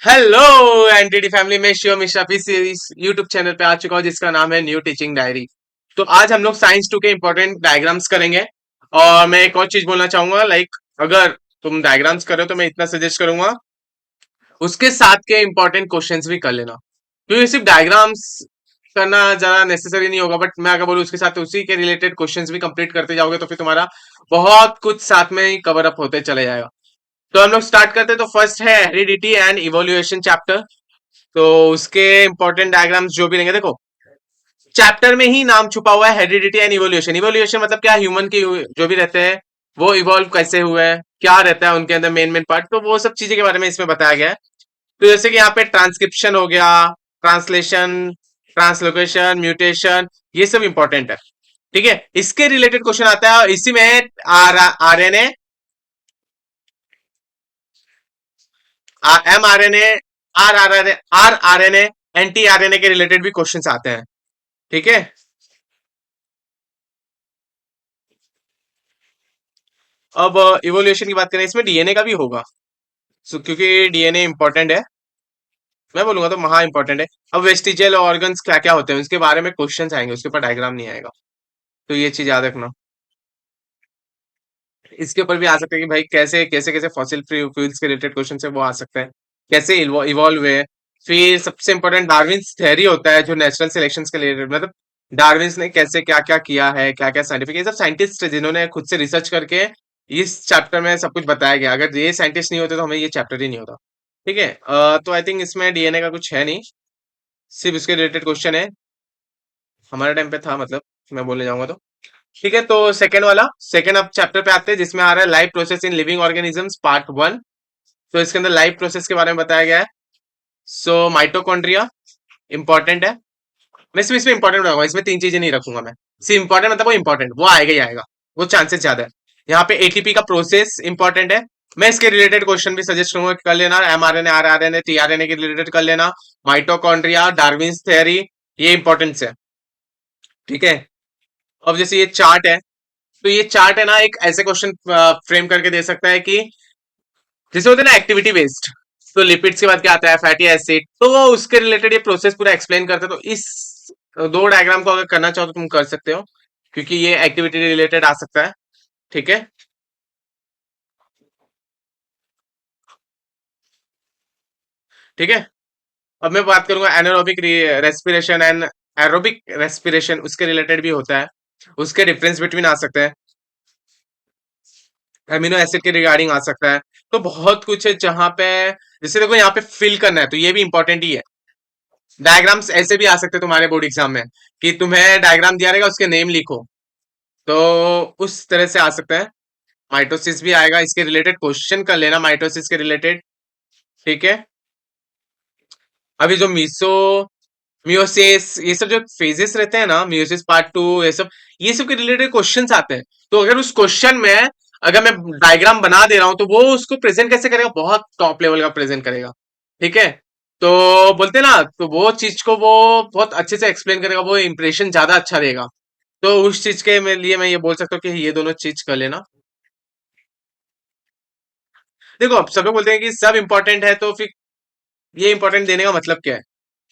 Hello NTD family में शिव मिश्रा फिर से इस यूट्यूब चैनल पे आ चुका हूँ जिसका नाम है न्यू टीचिंग डायरी। तो आज हम लोग साइंस टू के इम्पोर्टेंट डायग्राम्स करेंगे। और मैं एक और चीज बोलना चाहूंगा, लाइक अगर तुम डायग्राम्स कर रहे हो तो मैं इतना सजेस्ट करूंगा उसके साथ के इम्पोर्टेंट क्वेश्चंस भी कर लेना, क्योंकि सिर्फ डायग्राम्स करना ज्यादा नेसेसरी नहीं होगा, बट मैं अगर बोलूँ उसके साथ उसी के रिलेटेड क्वेश्चंस भी कंप्लीट करते जाओगे तो फिर तुम्हारा बहुत कुछ साथ में ही कवर अप होते चले जाएगा। तो हम लोग स्टार्ट करते हैं। तो फर्स्ट है हेरिडिटी एंड इवोल्यूएशन चैप्टर। तो उसके इंपॉर्टेंट डायग्राम्स जो भी रहेंगे, देखो चैप्टर में ही नाम छुपा हुआ है, हेरिडिटी एंड इवोल्यूशन। इवोल्यूशन मतलब क्या, ह्यूमन की जो भी रहते हैं वो इवॉल्व कैसे हुए हैं, क्या रहता है उनके अंदर मेन मेन पार्ट, तो वो सब चीजें के बारे में इसमें बताया गया है। तो जैसे कि यहाँ पे ट्रांसक्रिप्शन हो गया, ट्रांसलेशन, ट्रांसलोकेशन, म्यूटेशन, ये सब इंपॉर्टेंट है। ठीक है, इसके रिलेटेड क्वेश्चन आता है और इसी में R N A, M R N A, R R N A, anti R N A के रिलेटेड भी क्वेश्चंस आते हैं। ठीक है, अब इवोल्यूशन की बात करें, इसमें डीएनए का भी होगा। क्योंकि डीएनए इंपॉर्टेंट है, मैं बोलूंगा तो महा इंपॉर्टेंट है। अब वेस्टिजियल ऑर्गन्स क्या क्या होते हैं उसके बारे में क्वेश्चंस आएंगे, उसके ऊपर डायग्राम नहीं आएगा, तो ये चीज याद रखना। इसके ऊपर भी आ सकते हैं कि भाई कैसे कैसे कैसे फॉसिल फ्यूल्स के रिलेटेड क्वेश्चन है वो आ सकते हैं, कैसे इवॉल्व हुए। फिर सबसे इंपॉर्टेंट डार्विन्स थ्योरी होता है जो नेचुरल सिलेक्शन के रिलेटेड, मतलब डार्विन्स ने कैसे क्या क्या किया है, क्या क्या साइंटिफिक, ये सब साइंटिस्ट है जिन्होंने खुद से रिसर्च करके इस चैप्टर में सब कुछ बताया गया। अगर ये साइंटिस्ट नहीं होते तो हमें ये चैप्टर ही नहीं होता। ठीक है, तो आई थिंक इसमें डीएनए का कुछ है नहीं, सिर्फ इसके रिलेटेड क्वेश्चन है। हमारे टाइम पे था, मतलब मैं बोलने जाऊंगा तो। ठीक है, तो सेकंड वाला, सेकंड अब चैप्टर पे आते हैं जिसमें आ रहा है life process in living organisms part one. तो इसके अंदर लाइफ प्रोसेस के बारे में बताया गया है। सो माइटोकॉन्ड्रिया इंपॉर्टेंट है। मैं सिर्फ इसमें इंपॉर्टेंट रखूंगा, इसमें तीन चीजें नहीं रखूंगा मैं। सिर्फ इंपॉर्टेंट मतलब वो इंपॉर्टेंट, वो आएगा ही आएगा, वो चांसेस ज्यादा है। यहाँ पे एटीपी का प्रोसेस इंपॉर्टेंट है। मैं इसके रिलेटेड क्वेश्चन भी सजेस्ट करूंगा कि कर लेना, एमआरएनए, आरआरएनए, टीआरएनए के रिलेटेड कर लेना। माइटोकॉन्ड्रिया, डार्विन्स थ्योरी, ये इंपॉर्टेंस है। ठीक है, अब जैसे ये चार्ट है, तो ये चार्ट है ना, एक ऐसे क्वेश्चन फ्रेम करके दे सकता है कि जैसे होते हैं ना एक्टिविटी बेस्ड, तो लिपिड्स के बाद क्या आता है, फैटी एसिड, तो वो उसके रिलेटेड ये प्रोसेस पूरा एक्सप्लेन करते हैं। तो इस दो डायग्राम को अगर करना चाहो तो तुम कर सकते हो, क्योंकि ये एक्टिविटी रिलेटेड आ सकता है। ठीक है, ठीक है। अब मैं बात करूंगा anaerobic respiration and aerobic respiration, उसके रिलेटेड भी होता है, उसके डिफरेंस बिटवीन आ सकते हैं, अमीनो एसिड के रिगार्डिंग आ सकता है। तो बहुत कुछ है जहां पे, जैसे देखो यहाँ पे फिल करना है तो ये भी इंपॉर्टेंट ही है। डायग्राम्स ऐसे भी आ सकते हैं तुम्हारे बोर्ड एग्जाम में कि तुम्हें डायग्राम दिया रहेगा, उसके नेम लिखो, तो उस तरह से आ सकता है। माइटोसिस भी आएगा, इसके रिलेटेड क्वेश्चन कर लेना, माइटोसिस के रिलेटेड। ठीक है, अभी जो मीसो मियोसिस, ये सब जो फेजेस रहते हैं ना, मियोसिस पार्ट टू, ये सब के रिलेटेड क्वेश्चंस आते हैं। तो अगर उस क्वेश्चन में अगर मैं डायग्राम बना दे रहा हूं तो वो उसको प्रेजेंट कैसे करेगा, बहुत टॉप लेवल का प्रेजेंट करेगा। ठीक है, तो बोलते हैं ना, तो वो चीज को वो बहुत अच्छे से एक्सप्लेन करेगा, वो इंप्रेशन ज्यादा अच्छा देगा। तो उस चीज के लिए मैं ये बोल सकता हूँ कि ये दोनों चीज कर लेना। देखो अब सब लोग बोलते हैं कि सब इंपॉर्टेंट है, तो फिर ये इंपॉर्टेंट देने का मतलब क्या है।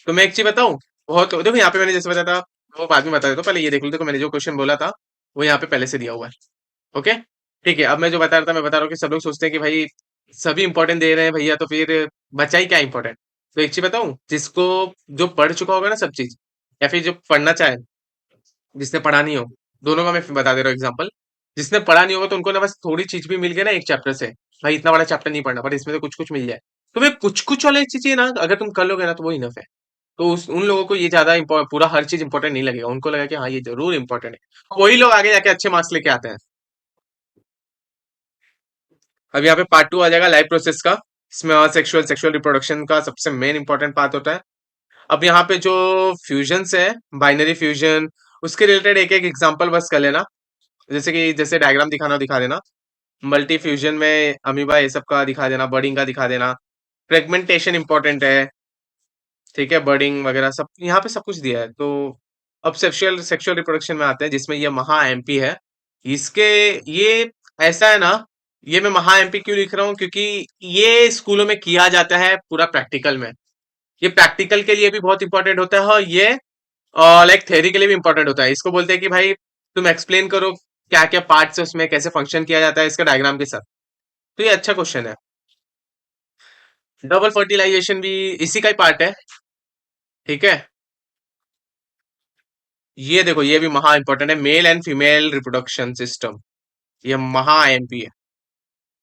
तो मैं एक चीज बताऊं, बहुत देखो यहाँ पे मैंने जैसे बताया था, वो बाद में बता देता हूँ, पहले ये देख लो। देखो मैंने जो क्वेश्चन बोला था वो यहाँ पे पहले से दिया हुआ है। ओके, ठीक है। अब मैं जो बता रहा था, मैं बता रहा हूँ कि सब लोग सोचते हैं कि भाई सभी इंपॉर्टेंट दे रहे हैं भैया, तो फिर बचा ही क्या इंपॉर्टेंट। तो एक चीज बताऊं, जिसको जो पढ़ चुका होगा ना सब चीज, या फिर जो पढ़ना चाहे, जिसने पढ़ा नहीं हो, दोनों का मैं बता दे रहा हूँ एग्जाम्पल। जिसने पढ़ा नहीं होगा तो उनको ना बस थोड़ी चीज भी मिल गई ना एक चैप्टर से, भाई इतना बड़ा चैप्टर नहीं पढ़ना, पर इसमें तो कुछ कुछ मिल जाए, तो वे कुछ कुछ वाली चीजें ना अगर तुम कर लोगे ना तो वो इनफ है। तो उन लोगों को ये ज्यादा पूरा हर चीज इंपॉर्टेंट नहीं लगेगा, उनको लगेगा कि हाँ ये जरूर इंपॉर्टेंट है, वही लोग आगे जाके अच्छे मार्क्स लेके आते हैं। अब यहाँ पे पार्ट टू आ जाएगा लाइफ प्रोसेस का। इसमें सेक्सुअल सेक्सुअल रिप्रोडक्शन का सबसे मेन इंपॉर्टेंट पार्ट होता है। अब यहाँ पे जो फ्यूजन्स है, बाइनरी फ्यूजन, उसके रिलेटेड एक एक एग्जांपल बस कर लेना, जैसे कि जैसे डायग्राम दिखाना हो दिखा देना। मल्टी फ्यूजन में अमीबा ये सब का दिखा देना, बर्डिंग का दिखा देना। फ्रेगमेंटेशन इंपॉर्टेंट है, ठीक है, बर्डिंग वगैरह सब यहाँ पे सब कुछ दिया है। तो अब सेक्सुअल सेक्सुअल रिप्रोडक्शन में आते हैं जिसमें ये महा एमपी है। इसके ये ऐसा है ना, ये मैं महा एमपी क्यों लिख रहा हूँ, क्योंकि ये स्कूलों में किया जाता है पूरा प्रैक्टिकल में। ये प्रैक्टिकल के लिए भी बहुत इंपॉर्टेंट होता है, और ये लाइक थ्योरी के लिए भी इंपॉर्टेंट होता है। इसको बोलते हैं कि भाई तुम एक्सप्लेन करो क्या क्या पार्ट्स है उसमें, कैसे फंक्शन किया जाता है इसका डायग्राम के साथ। तो ये अच्छा क्वेश्चन है। डबल फर्टिलाइजेशन भी इसी का ही पार्ट है। ठीक है, ये देखो ये भी महा इंपॉर्टेंट है, male and female reproduction system. ये महा एमपी है।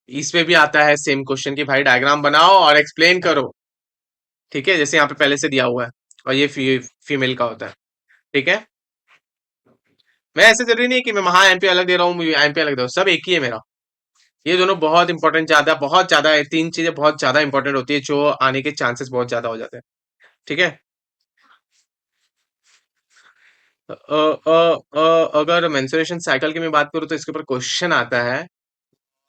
इसमें भी आता है सेम क्वेश्चन कि भाई डायग्राम बनाओ और एक्सप्लेन करो। ठीक है, जैसे यहाँ पे पहले से दिया हुआ है। और ये फीमेल का होता है। ठीक है, मैं ऐसे जरूरी नहीं कि मैं महा एमपी अलग दे रहा हूँ, एमपी अलग दे रहा हूँ, सब एक ही है मेरा। ये दोनों बहुत इंपॉर्टेंट, ज्यादा बहुत ज्यादा है, तीन चीजें बहुत ज्यादा इंपॉर्टेंट होती है जो आने के चांसेस बहुत ज्यादा हो जाते हैं। ठीक है। अगर मेंस्ट्रुएशन साइकिल की मैं बात करूँ तो इसके ऊपर क्वेश्चन आता है।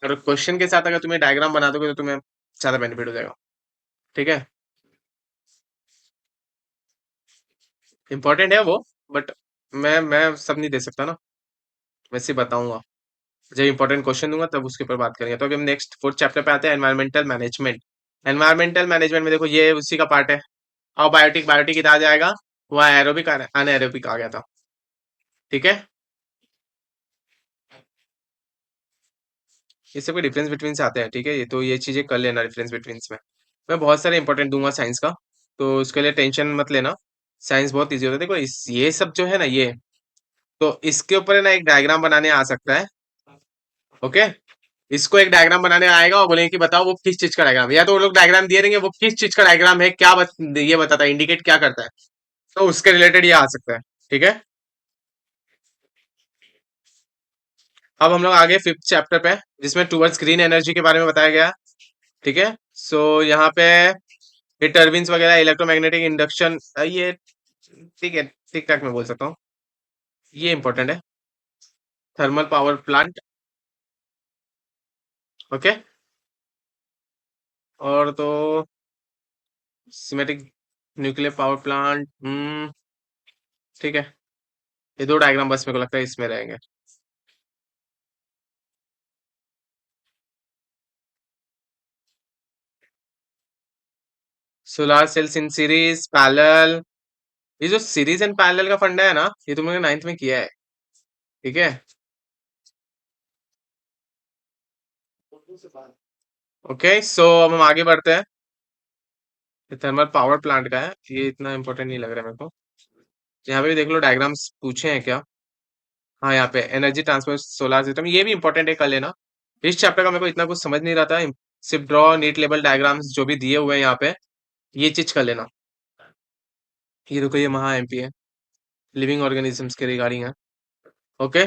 और क्वेश्चन के साथ अगर तुम्हें डायग्राम बना दोगे तो तुम्हें ज्यादा बेनिफिट हो जाएगा। ठीक है, इंपॉर्टेंट है वो, बट मैं सब नहीं दे सकता ना, मैं सिर्फ बताऊंगा। जब इंपॉर्टेंट क्वेश्चन दूंगा तब उसके ऊपर बात करेंगे। तो अभी हम नेक्स्ट फोर्थ चैप्टर पे आते हैं, एनवायरमेंटल मैनेजमेंट। एनवायरमेंटल मैनेजमेंट में देखो ये उसी का पार्ट है। और बायोटिक, बायोटिक इधर आ जाएगा। वहाँ एरोबिक अनएरोबिक आ गया था। ठीक है, ये सब डिफरेंस बिटवीन से आते हैं। ठीक है, ये तो ये चीजें कर लेना डिफरेंस बिटवीन में। मैं बहुत सारे इंपॉर्टेंट दूंगा साइंस का, तो उसके लिए टेंशन मत लेना। साइंस बहुत इजी होता है। देखो ये सब जो है ना, ये तो इसके ऊपर है ना एक डायग्राम बनाने आ सकता है। ओके, इसको एक डायग्राम बनाने आएगा और बोलेंगे कि बताओ वो किस चीज का डायग्राम है, या तो वो लोग डायग्राम दिए रहेंगे वो किस चीज का डायग्राम है, क्या ये बताता है, इंडिकेट क्या करता है। तो उसके रिलेटेड ये आ सकता है। ठीक है, अब हम लोग आगे फिफ्थ चैप्टर पे, जिसमें टूवर्ड्स ग्रीन एनर्जी के बारे में बताया गया। ठीक है, सो यहाँ पे ये टर्बिन्स वगैरह, इलेक्ट्रोमैग्नेटिक इंडक्शन, ये ठीक है, ठीक ठाक मैं बोल सकता हूँ। ये इंपॉर्टेंट है। Thermal power plant. ओके, और तो सिमेटिक न्यूक्लियर पावर प्लांट। ठीक है, ये दो डायग्राम बस मेरे को लगता है इसमें रहेंगे। Solar cells in series parallel. ये जो सीरीज एंड पैरेलल का फंडा है ना, ये तुमने नाइन्थ में किया है। ठीक है, ओके, सो अब हम आगे बढ़ते हैं। ये थर्मल पावर प्लांट का है, ये इतना इंपॉर्टेंट नहीं लग रहा है मेरे को। यहाँ पे भी देख लो डायग्राम्स पूछे हैं क्या। हाँ, यहाँ पे एनर्जी ट्रांसफर सोलर सिस्टम, ये भी इंपॉर्टेंट है, कर लेना। इस चैप्टर का मेरे को इतना कुछ समझ नहीं रहा था। सिर्फ ड्रॉ नीट लेवल डायग्राम्स जो भी दिए हुए हैं यहाँ पे, ये चीज कर लेना। ये देखो ये महा एमपी है, लिविंग ऑर्गेनिजम्स के रिगार्डिंग है। ओके,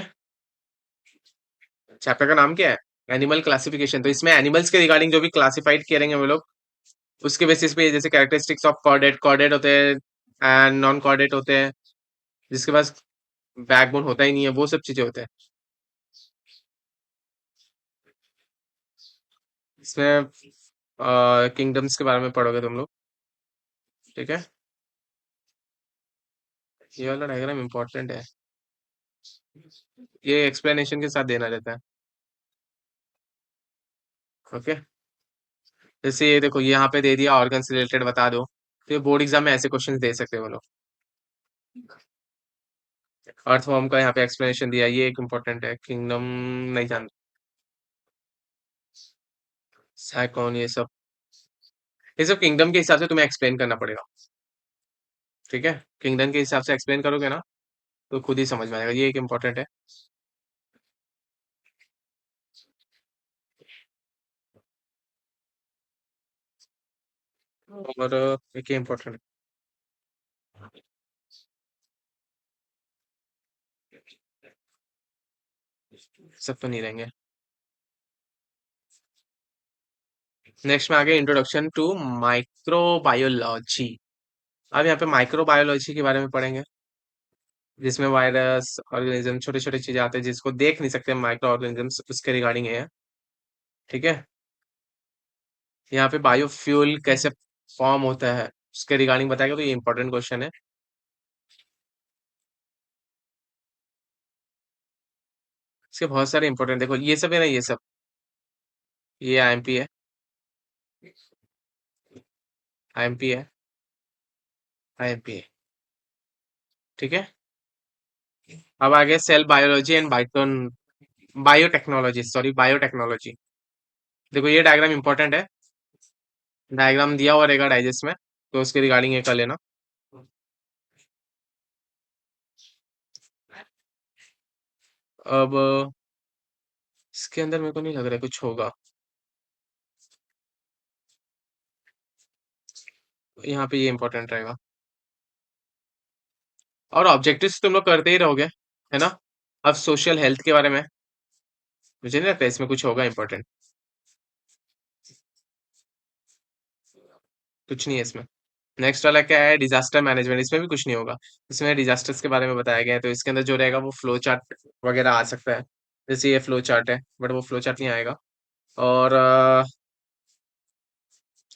चैप्टर का नाम क्या है, एनिमल क्लासिफिकेशन। तो इसमें एनिमल्स के रिगार्डिंग जो भी क्लासिफाइड करेंगे वो लोग, उसके बेसिस पे जैसे कैरेक्टरिस्टिक्स ऑफ कॉर्डेट, कॉर्डेट होते हैं एंड नॉन कॉर्डेट होते हैं, जिसके पास बैकबोन होता ही नहीं है, वो सब चीजें होते हैं इसमें। किंगडम्स के बारे में पढ़ोगे तुम लोग। ठीक है, ये वाला डायग्राम इंपॉर्टेंट है, ये एक्सप्लेनेशन के साथ देना रहता है। ओके, जैसे ये देखो यहाँ पे दे दिया ऑर्गन से रिलेटेड बता दो, तो ये बोर्ड एग्जाम में ऐसे क्वेश्चंस दे सकते हैं वो लोग। अर्थ फॉर्म का यहाँ पे एक्सप्लेनेशन दिया, ये एक इम्पोर्टेंट है। किंगडम नहीं जानता, साइकॉन, ये सब किंगडम के हिसाब से तुम्हें एक्सप्लेन करना पड़ेगा। ठीक है, किंगडम के हिसाब से एक्सप्लेन करोगे ना तो खुद ही समझ में आएगा, ये एक इम्पोर्टेंट है। और एक इम्पोर्टेंट सब तो नहीं रहेंगे। नेक्स्ट में आगे इंट्रोडक्शन टू माइक्रोबायोलॉजी। अब यहाँ पे माइक्रोबायोलॉजी के बारे में पढ़ेंगे, जिसमें वायरस, ऑर्गेनिज्म, छोटे छोटे चीजें आते हैं जिसको देख नहीं सकते माइक्रो ऑर्गेनिजम्स, उसके रिगार्डिंग है। ठीक है, यहाँ पे बायोफ्यूल कैसे फॉर्म होता है उसके रिगार्डिंग बताएगा, तो ये इंपॉर्टेंट क्वेश्चन है। इसके बहुत सारे इंपॉर्टेंट, देखो ये सब है ना, ये सब ये आईएमपी है, आईएमपी है, आईएमपी है। ठीक है। अब आगे सेल बायोलॉजी एंड बाइटोन, बायोटेक्नोलॉजी, सॉरी बायोटेक्नोलॉजी। देखो ये डायग्राम इंपॉर्टेंट है, डायग्राम दिया हुआ रहेगा डाइजेस्ट में, तो उसके रिगार्डिंग ये कर लेना। अब इसके अंदर मेरे को नहीं लग रहा है कुछ होगा, यहाँ पे ये इंपॉर्टेंट रहेगा। और ऑब्जेक्टिव्स तुम लोग करते ही रहोगे, है ना। अब सोशल हेल्थ के बारे में मुझे नहीं लगता इसमें कुछ होगा इंपॉर्टेंट, कुछ नहीं है इसमें। नेक्स्ट वाला क्या है, डिजास्टर मैनेजमेंट, इसमें भी कुछ नहीं होगा। इसमें डिजास्टर्स के बारे में बताया गया है, तो इसके अंदर जो रहेगा वो फ्लो चार्ट वगैरह आ सकता है। जैसे ये फ्लो चार्ट है, बट वो फ्लो चार्ट नहीं आएगा। और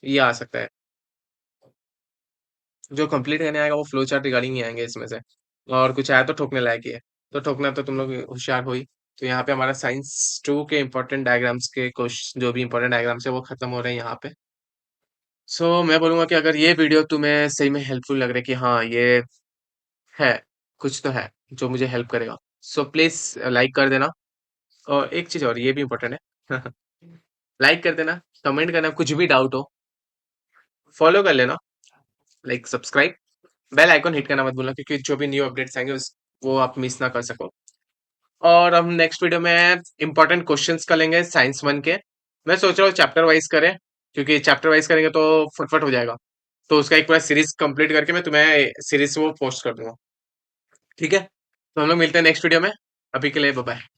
ये आ सकता है, जो कंप्लीट करने आएगा वो फ्लो चार्ट रिगार्डिंग ही आएंगे इसमें से। और कुछ आया तो ठोकने लायक ही है, तो ठोकना तो तुम लोग होशियार हो ही। तो यहाँ पे हमारा साइंस 2 के इंपॉर्टेंट डायग्राम्स के क्वेश्चन, जो भी इंपॉर्टेंट डायग्राम्स है वो खत्म हो रहे हैं यहाँ पे। सो मैं बोलूंगा कि अगर ये वीडियो तुम्हें सही में हेल्पफुल लग रहा है कि हाँ ये है, कुछ तो है जो मुझे हेल्प करेगा, सो प्लीज लाइक कर देना। और एक चीज और, ये भी इंपॉर्टेंट है लाइक कर देना, कमेंट करना, कुछ भी डाउट हो फॉलो कर लेना, like subscribe, bell icon hit करना मत भूलना, क्योंकि जो भी न्यू अपडेट्स आएंगे वो आप मिस ना कर सको। और हम नेक्स्ट वीडियो में इंपॉर्टेंट क्वेश्चंस कर लेंगे साइंस 1 के। मैं सोच रहा हूँ चैप्टर वाइज करें, क्योंकि चैप्टर वाइज करेंगे तो फटफट हो जाएगा। तो उसका एक पूरा सीरीज कंप्लीट करके मैं तुम्हें सीरीज वो पोस्ट कर दूंगा। ठीक है, तो हम लोग मिलते हैं नेक्स्ट वीडियो में। अभी के लिए बाय बाय।